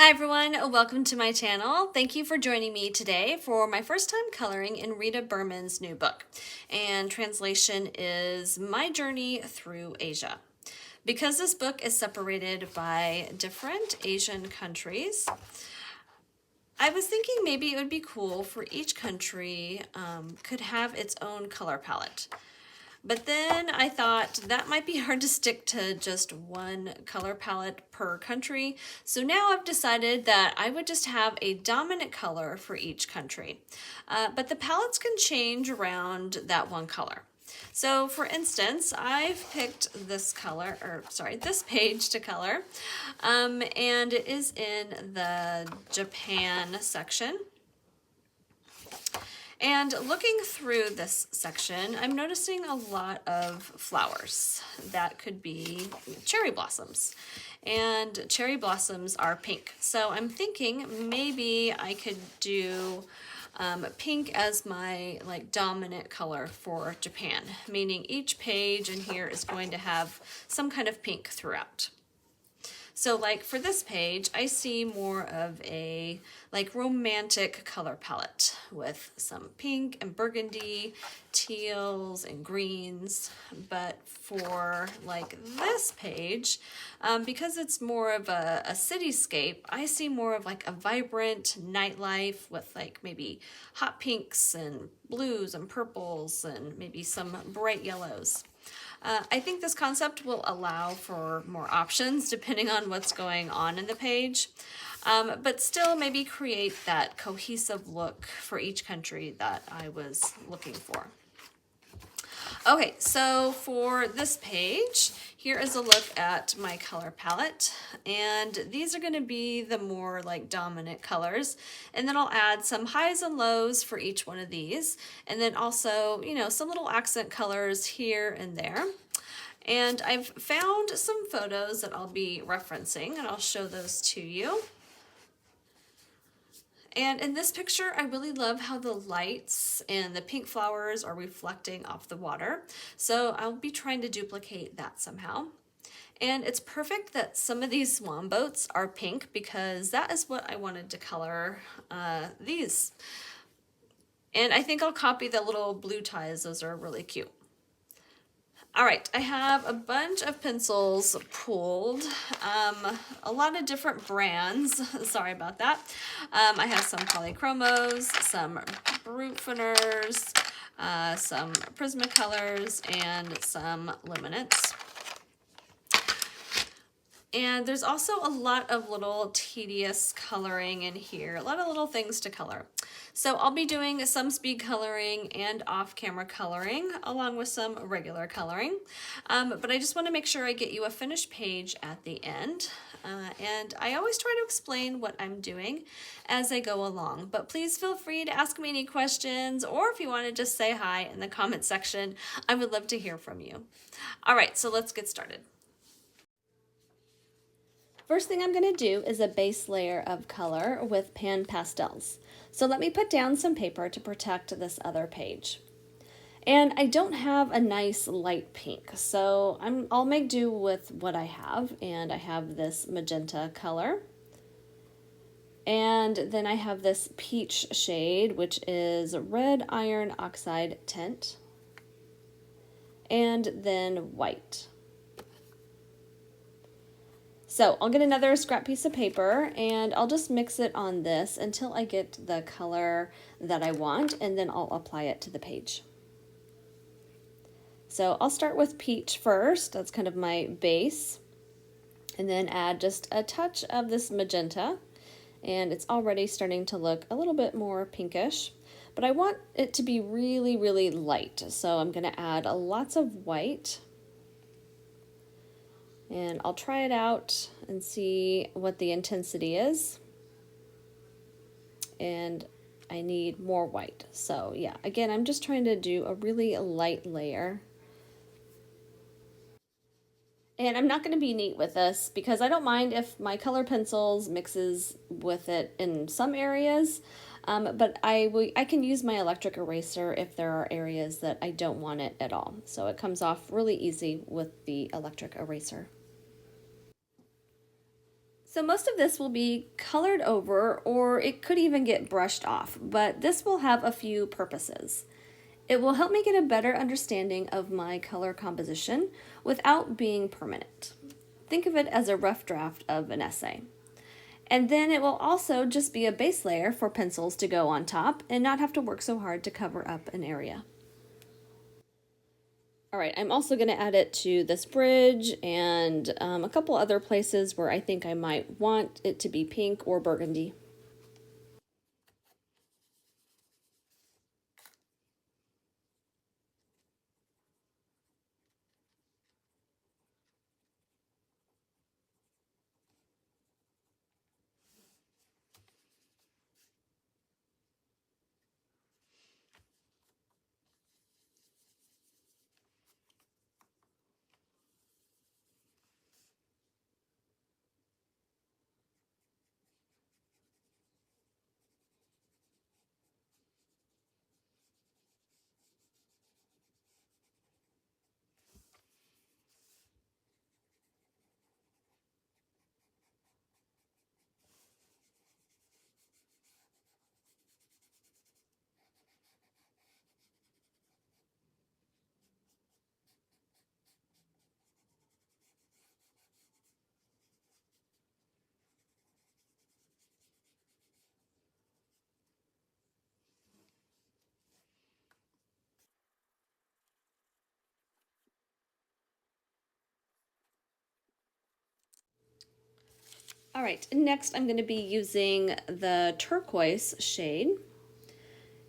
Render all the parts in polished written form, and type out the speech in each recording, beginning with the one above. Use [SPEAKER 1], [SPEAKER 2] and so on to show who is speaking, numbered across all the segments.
[SPEAKER 1] Hi everyone, welcome to my channel. Thank you for joining me today for my first time coloring in Rita Berman's new book. And translation is My Journey Through Asia. Because this book is separated by different Asian countries, I was thinking maybe it would be cool for each country could have its own color palette. But then I thought that might be hard to stick to just one color palette per country. So now I've decided that I would just have a dominant color for each country. But the palettes can change around that one color. So for instance, I've picked this this page to color, and it is in the Japan section. And looking through this section, I'm noticing a lot of flowers. That could be cherry blossoms. And cherry blossoms are pink. So I'm thinking maybe I could do pink as my dominant color for Japan, meaning each page in here is going to have some kind of pink throughout. So like for this page, I see more of a romantic color palette with some pink and burgundy, teals and greens. But for this page, because it's more of a cityscape, I see more of a vibrant nightlife with maybe hot pinks and blues and purples and maybe some bright yellows. I think this concept will allow for more options depending on what's going on in the page, but still maybe create that cohesive look for each country that I was looking for. Okay, so for this page, here is a look at my color palette, and these are going to be the more dominant colors, and then I'll add some highs and lows for each one of these, and then also, some little accent colors here and there. And I've found some photos that I'll be referencing, and I'll show those to you. And in this picture, I really love how the lights and the pink flowers are reflecting off the water. So I'll be trying to duplicate that somehow. And it's perfect that some of these swan boats are pink because that is what I wanted to color these. And I think I'll copy the little blue ties. Those are really cute. All right, I have a bunch of pencils pulled, a lot of different brands. Sorry about that. I have some Polychromos, some Brutfuners, some Prisma colors, and some Luminance. And there's also a lot of little tedious coloring in here, a lot of little things to color. So I'll be doing some speed coloring and off-camera coloring along with some regular coloring. But I just want to make sure I get you a finished page at the end. And I always try to explain what I'm doing as I go along. But please feel free to ask me any questions, or if you want to just say hi in the comment section, I would love to hear from you. All right, so let's get started. First thing I'm going to do is a base layer of color with pan pastels. So let me put down some paper to protect this other page. And I don't have a nice light pink, so I'll make do with what I have. And I have this magenta color. And then I have this peach shade, which is red iron oxide tint. And then white. So I'll get another scrap piece of paper and I'll just mix it on this until I get the color that I want, and then I'll apply it to the page. So I'll start with peach first. That's kind of my base, and then add just a touch of this magenta, and it's already starting to look a little bit more pinkish, but I want it to be really, really light. So I'm going to add lots of white. And I'll try it out and see what the intensity is. And I need more white. So yeah, again, I'm just trying to do a really light layer. And I'm not going to be neat with this because I don't mind if my color pencils mixes with it in some areas. But I can use my electric eraser if there are areas that I don't want it at all. So it comes off really easy with the electric eraser. So most of this will be colored over or it could even get brushed off, but this will have a few purposes. It will help me get a better understanding of my color composition without being permanent. Think of it as a rough draft of an essay. And then it will also just be a base layer for pencils to go on top and not have to work so hard to cover up an area. All right, I'm also going to add it to this bridge and a couple other places where I think I might want it to be pink or burgundy. All right, next I'm going to be using the turquoise shade,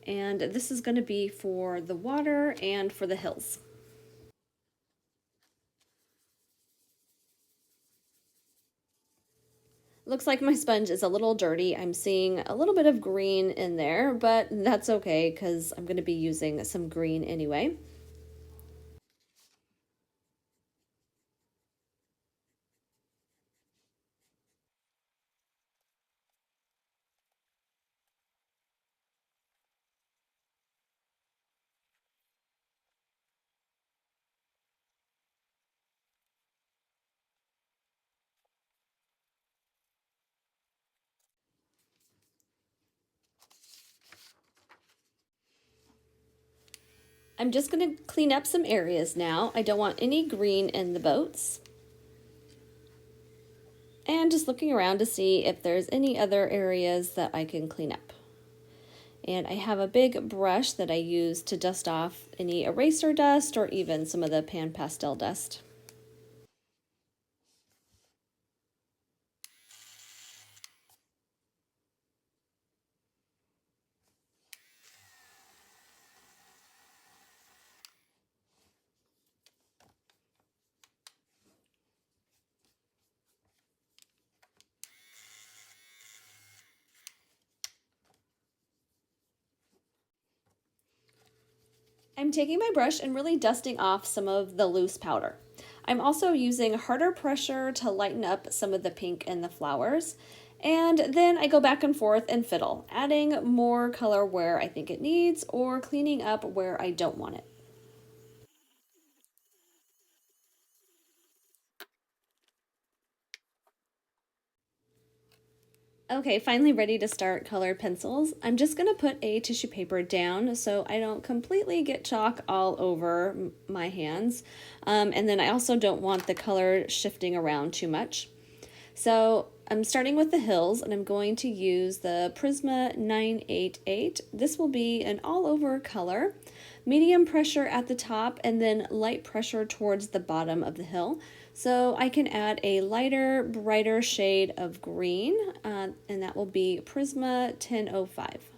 [SPEAKER 1] and this is going to be for the water and for the hills. Looks like my sponge is a little dirty. I'm seeing a little bit of green in there, but that's okay because I'm going to be using some green anyway. I'm just going to clean up some areas now. I don't want any green in the boats. And just looking around to see if there's any other areas that I can clean up. And I have a big brush that I use to dust off any eraser dust or even some of the pan pastel dust. I'm taking my brush and really dusting off some of the loose powder. I'm also using harder pressure to lighten up some of the pink in the flowers. And then I go back and forth and fiddle, adding more color where I think it needs or cleaning up where I don't want it. Okay, finally ready to start colored pencils. I'm just gonna put a tissue paper down so I don't completely get chalk all over my hands. And then I also don't want the color shifting around too much. So I'm starting with the hills and I'm going to use the Prisma 988. This will be an all over color, medium pressure at the top and then light pressure towards the bottom of the hill. So I can add a lighter, brighter shade of green, and that will be Prisma 1005.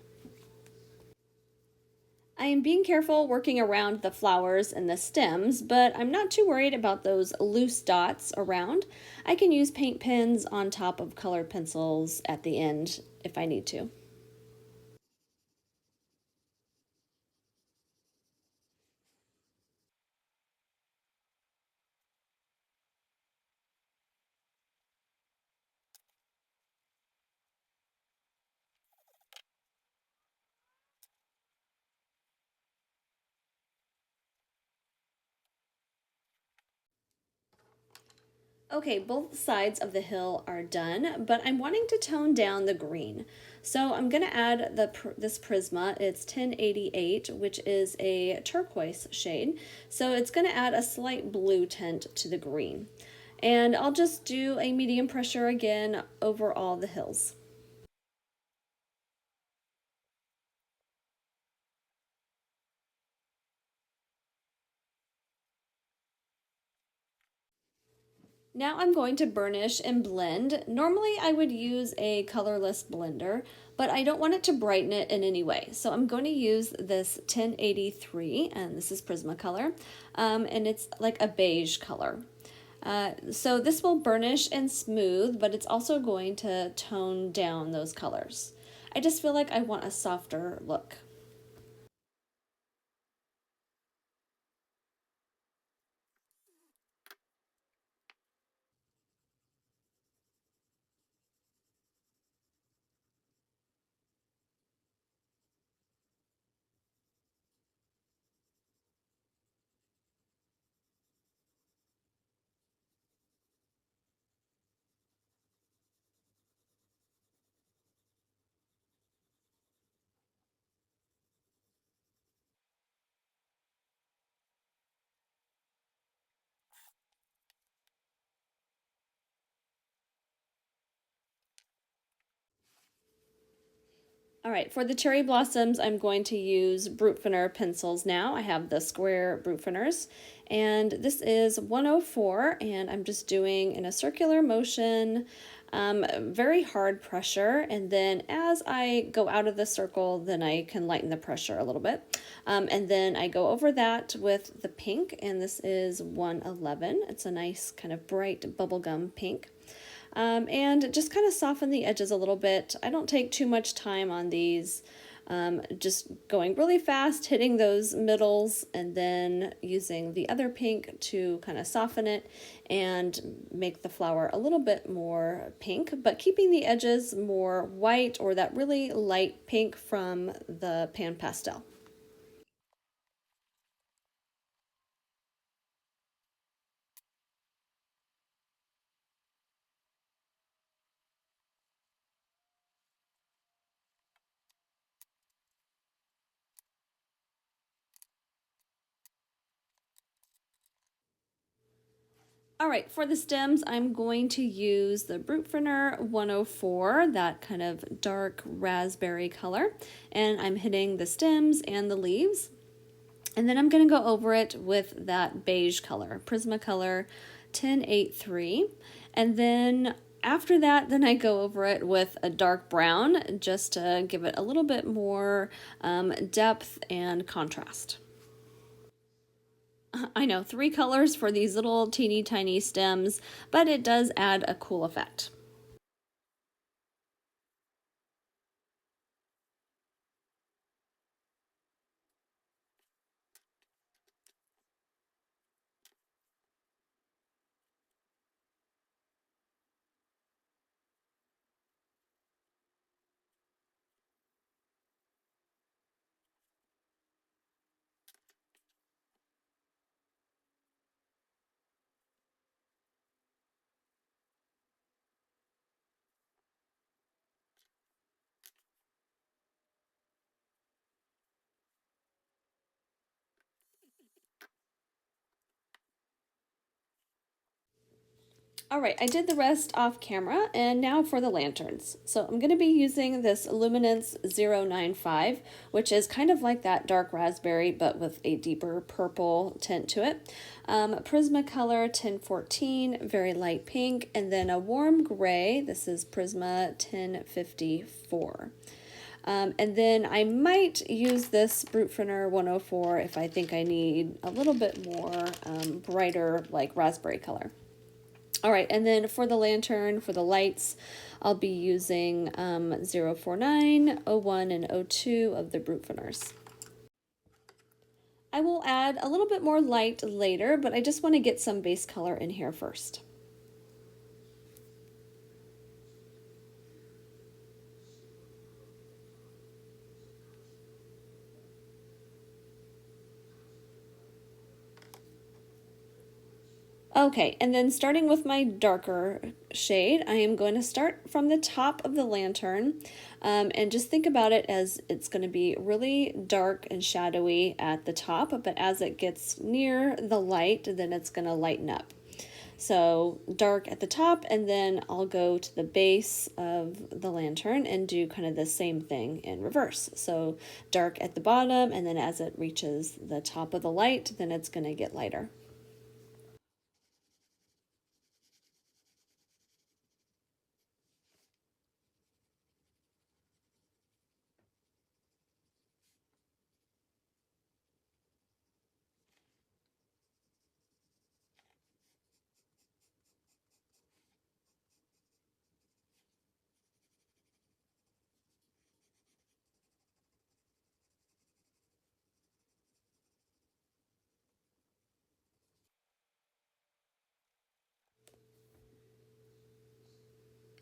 [SPEAKER 1] I am being careful working around the flowers and the stems, but I'm not too worried about those loose dots around. I can use paint pens on top of colored pencils at the end if I need to. Okay, both sides of the hill are done, but I'm wanting to tone down the green. So I'm going to add this Prisma. It's 1088, which is a turquoise shade. So it's going to add a slight blue tint to the green. And I'll just do a medium pressure again over all the hills. Now I'm going to burnish and blend. Normally I would use a colorless blender, but I don't want it to brighten it in any way. So I'm going to use this 1083, and this is Prismacolor, and it's like a beige color. So this will burnish and smooth, but it's also going to tone down those colors. I just feel like I want a softer look. All right, for the cherry blossoms, I'm going to use Brutfruner pencils now. I have the square Brutfuners, and this is 104, and I'm just doing in a circular motion, very hard pressure, and then as I go out of the circle, then I can lighten the pressure a little bit. And then I go over that with the pink, and this is 111. It's a nice kind of bright bubblegum pink. And just kind of soften the edges a little bit. I don't take too much time on these. Just going really fast, hitting those middles, and then using the other pink to kind of soften it and make the flower a little bit more pink, but keeping the edges more white or that really light pink from the pan pastel. All right, for the stems, I'm going to use the Brutfruner 104, that kind of dark raspberry color, and I'm hitting the stems and the leaves. And then I'm going to go over it with that beige color, Prismacolor 1083. And then after that, then I go over it with a dark brown just to give it a little bit more depth and contrast. I know, 3 colors for these little teeny tiny stems, but it does add a cool effect. All right, I did the rest off camera, and now for the lanterns. So I'm going to be using this Luminance 095, which is kind of like that dark raspberry, but with a deeper purple tint to it. Prismacolor 1014, very light pink, and then a warm gray. This is Prisma 1054. And then I might use this Brutfruner 104 if I think I need a little bit more brighter, like raspberry color. All right, and then for the lantern, for the lights, I'll be using 049, 01, and 02 of the Brutfuners. I will add a little bit more light later, but I just want to get some base color in here first. Okay, and then starting with my darker shade, I am going to start from the top of the lantern, and just think about it as it's going to be really dark and shadowy at the top, but as it gets near the light, then it's going to lighten up. So dark at the top, and then I'll go to the base of the lantern and do kind of the same thing in reverse. So dark at the bottom, and then as it reaches the top of the light, then it's going to get lighter.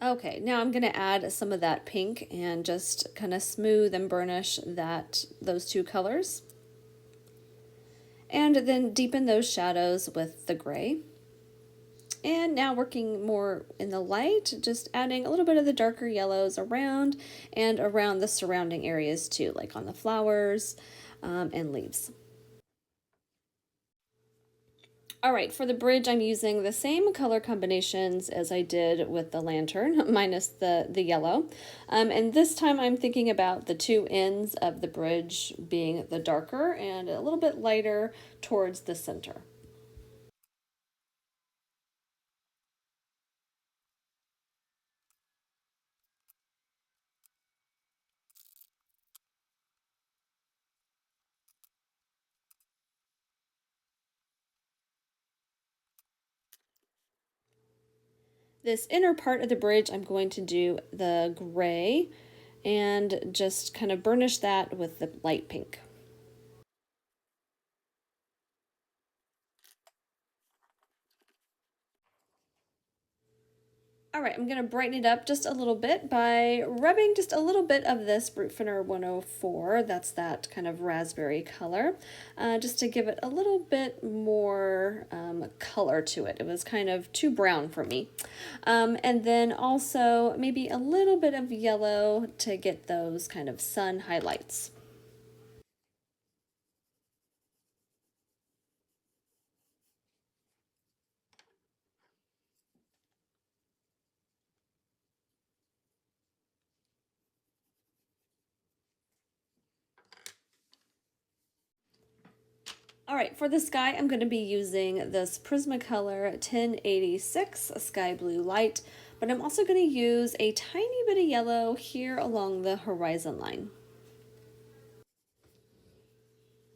[SPEAKER 1] Okay, now I'm gonna add some of that pink and just kind of smooth and burnish those two colors. And then deepen those shadows with the gray. And now working more in the light, just adding a little bit of the darker yellows around and around the surrounding areas too, like on the flowers and leaves. All right, for the bridge, I'm using the same color combinations as I did with the lantern, minus the yellow. And this time I'm thinking about the two ends of the bridge being the darker and a little bit lighter towards the center. This inner part of the bridge, I'm going to do the gray and just kind of burnish that with the light pink. All right, I'm gonna brighten it up just a little bit by rubbing just a little bit of this Brutfruner 104, that's that kind of raspberry color, just to give it a little bit more color to it. It was kind of too brown for me. And then also maybe a little bit of yellow to get those kind of sun highlights. All right, for the sky, I'm going to be using this Prismacolor 1086 Sky Blue Light, but I'm also going to use a tiny bit of yellow here along the horizon line.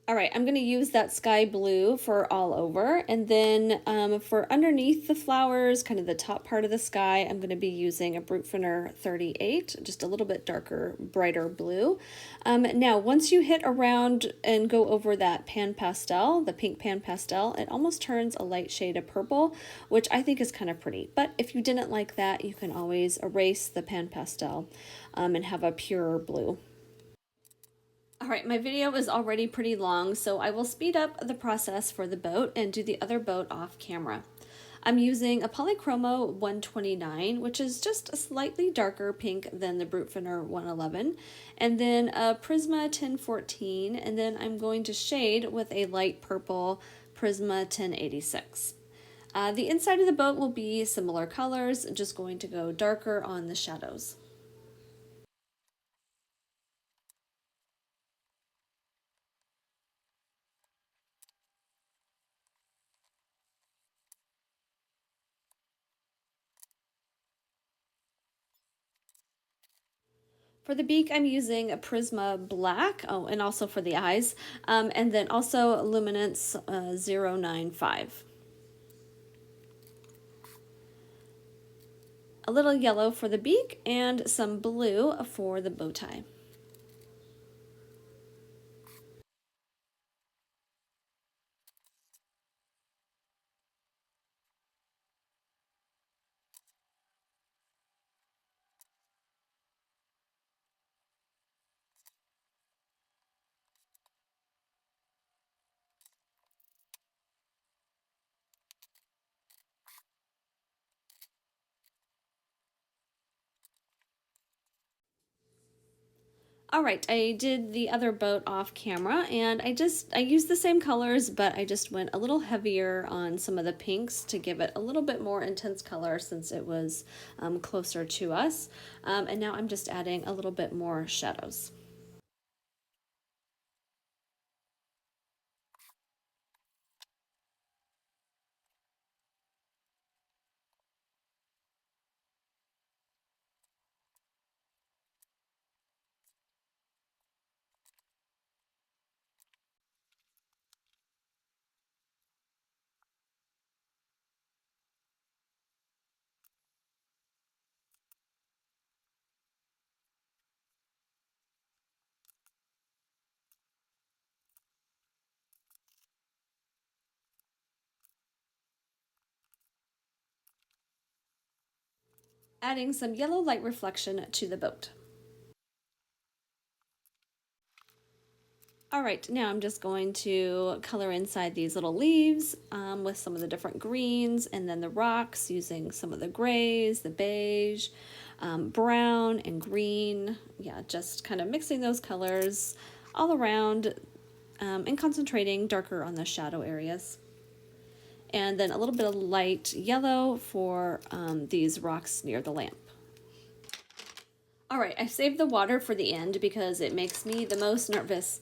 [SPEAKER 1] All right, I'm going to use that sky blue for all over. And then for underneath the flowers, kind of the top part of the sky, I'm going to be using a Brutfruner 38, just a little bit darker, brighter blue. Now, once you hit around and go over that pan pastel, the pink pan pastel, it almost turns a light shade of purple, which I think is kind of pretty. But if you didn't like that, you can always erase the pan pastel and have a purer blue. All right, my video is already pretty long, so I will speed up the process for the boat and do the other boat off camera. I'm using a Polychromo 129, which is just a slightly darker pink than the Brutfruner 111, and then a Prisma 1014, and then I'm going to shade with a light purple Prisma 1086. The inside of the boat will be similar colors, just going to go darker on the shadows. For the beak, I'm using a Prisma Black, oh, and also for the eyes, and then also Luminance 095. A little yellow for the beak, and some blue for the bow tie. All right, I did the other boat off camera and I used the same colors, but I just went a little heavier on some of the pinks to give it a little bit more intense color since it was closer to us. And now I'm just adding a little bit more shadows. Adding some yellow light reflection to the boat. All right, now I'm just going to color inside these little leaves with some of the different greens and then the rocks using some of the grays, the beige, brown and green. Yeah, just kind of mixing those colors all around and concentrating darker on the shadow areas. And then a little bit of light yellow for these rocks near the lamp. All right, I saved the water for the end because it makes me the most nervous.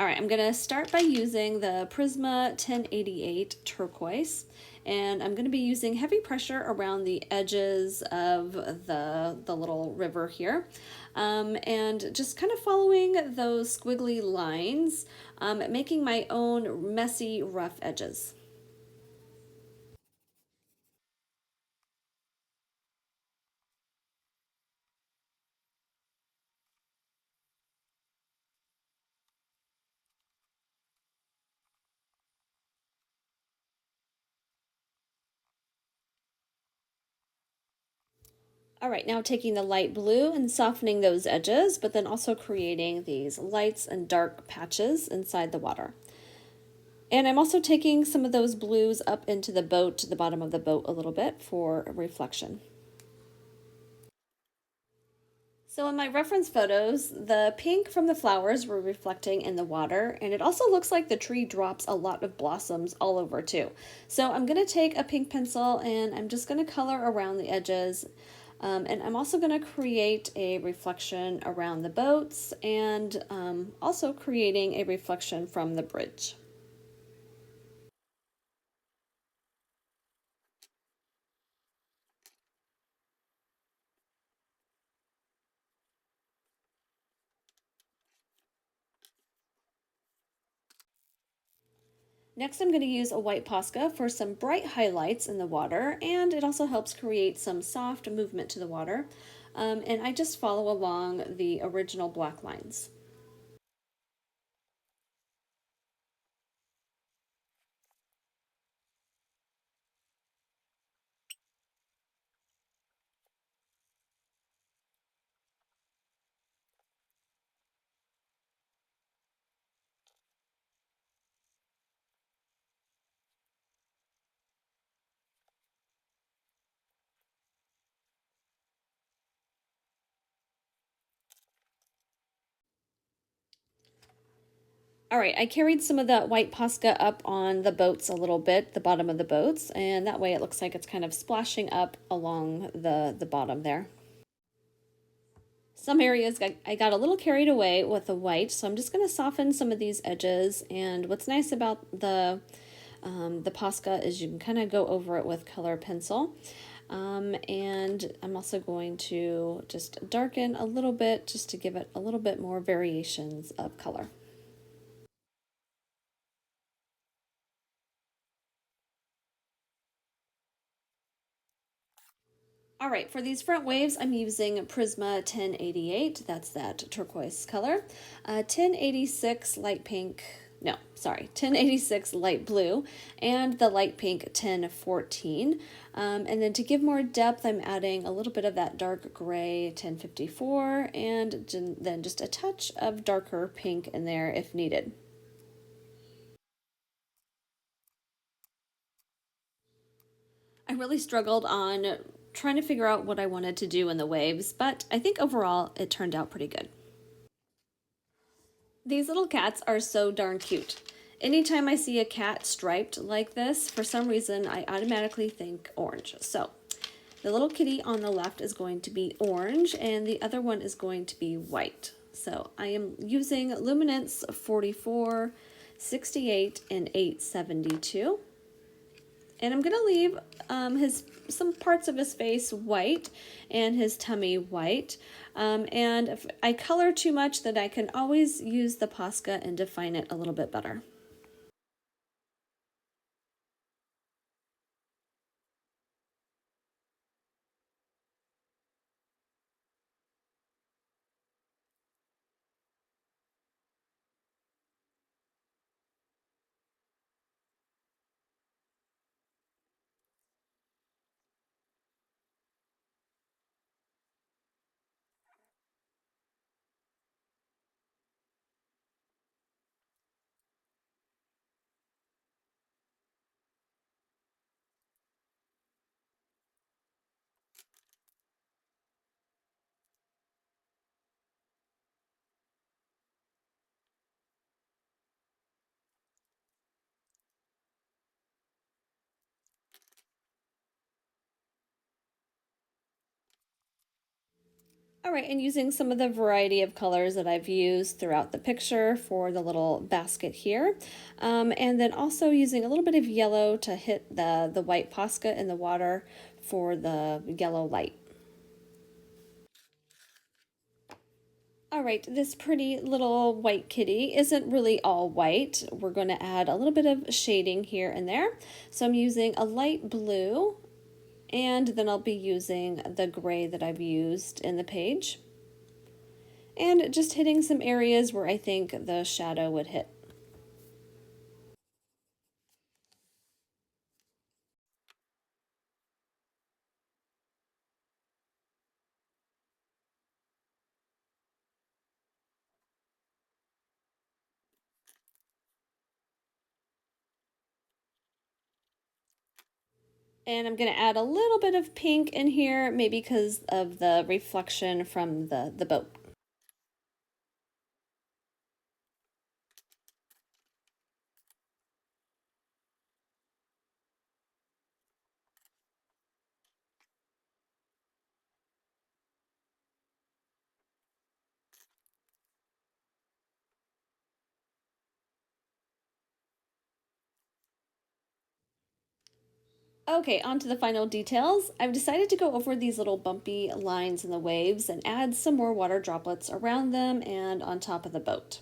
[SPEAKER 1] All right, I'm gonna start by using the Prisma 1088 turquoise, and I'm gonna be using heavy pressure around the edges of the little river here, and just kind of following those squiggly lines, making my own messy, rough edges. All right, now taking the light blue and softening those edges, but then also creating these lights and dark patches inside the water. And I'm also taking some of those blues up into the boat, to the bottom of the boat a little bit for reflection. So in my reference photos, the pink from the flowers were reflecting in the water, and it also looks like the tree drops a lot of blossoms all over too. So I'm going to take a pink pencil and I'm just going to color around the edges. And I'm also going to create a reflection around the boats and also creating a reflection from the bridge. Next, I'm going to use a white Posca for some bright highlights in the water, and it also helps create some soft movement to the water. And I just follow along the original black lines. All right, I carried some of that white Posca up on the boats a little bit, the bottom of the boats, and that way it looks like it's kind of splashing up along the bottom there. Some areas I got a little carried away with the white, so I'm just going to soften some of these edges. And what's nice about the Posca is you can kind of go over it with color pencil. And I'm also going to just darken a little bit just to give it a little bit more variations of color. All right, for these front waves, I'm using Prisma 1088. That's that turquoise color. 1086 light pink. No, sorry, 1086 light blue, and the light pink 1014. And then to give more depth, I'm adding a little bit of that dark gray 1054, and then just a touch of darker pink in there if needed. I really struggled on trying to figure out what I wanted to do in the waves, but I think overall it turned out pretty good. These little cats are so darn cute. Anytime I see a cat striped like this, for some reason I automatically think orange. So the little kitty on the left is going to be orange and the other one is going to be white. So I am using Luminance 44, 68, and 872. And I'm going to leave some parts of his face white and his tummy white. And if I color too much, then I can always use the Posca and define it a little bit better. All right, and using some of the variety of colors that I've used throughout the picture for the little basket here. And then also using a little bit of yellow to hit the white Posca in the water for the yellow light. All right, this pretty little white kitty isn't really all white. We're going to add a little bit of shading here and there. So I'm using a light blue, and then I'll be using the gray that I've used in the page. And just hitting some areas where I think the shadow would hit. And I'm going to add a little bit of pink in here, maybe because of the reflection from the boat. Okay, on to the final details. I've decided to go over these little bumpy lines in the waves and add some more water droplets around them and on top of the boat.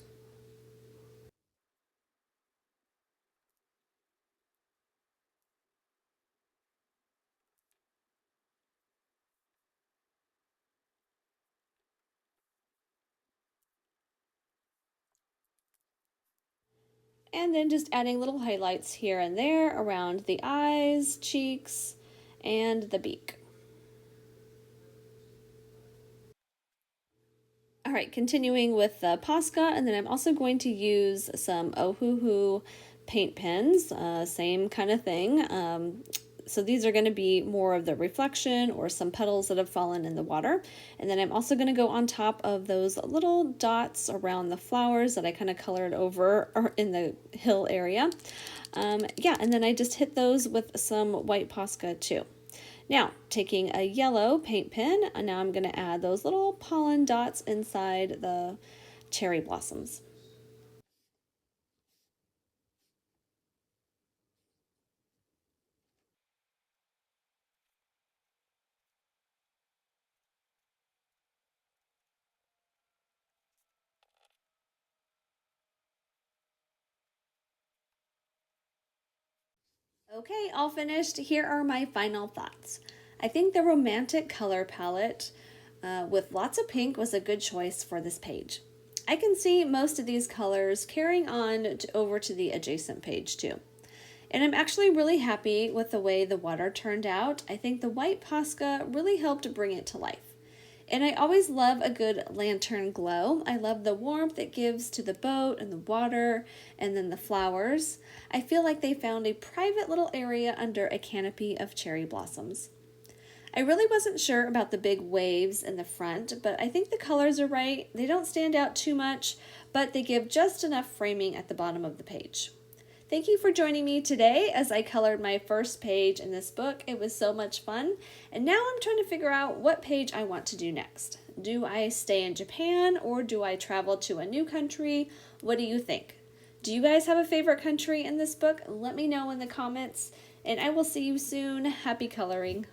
[SPEAKER 1] And then just adding little highlights here and there around the eyes, cheeks, and the beak. All right, continuing with the Posca, and then I'm also going to use some Ohuhu paint pens, same kind of thing. So these are going to be more of the reflection or some petals that have fallen in the water. And then I'm also going to go on top of those little dots around the flowers that I kind of colored over or in the hill area. Yeah, and then I just hit those with some white Posca too. Now, taking a yellow paint pen, and now I'm going to add those little pollen dots inside the cherry blossoms. Okay, all finished. Here are my final thoughts. I think the romantic color palette with lots of pink was a good choice for this page. I can see most of these colors carrying on over to the adjacent page too. And I'm actually really happy with the way the water turned out. I think the white Posca really helped bring it to life. And I always love a good lantern glow. I love the warmth it gives to the boat and the water and then the flowers. I feel like they found a private little area under a canopy of cherry blossoms. I really wasn't sure about the big waves in the front, but I think the colors are right. They don't stand out too much, but they give just enough framing at the bottom of the page. Thank you for joining me today as I colored my first page in this book. It was so much fun, and now I'm trying to figure out what page I want to do next. Do I stay in Japan or do I travel to a new country? What do you think? Do you guys have a favorite country in this book? Let me know in the comments, and I will see you soon. Happy coloring.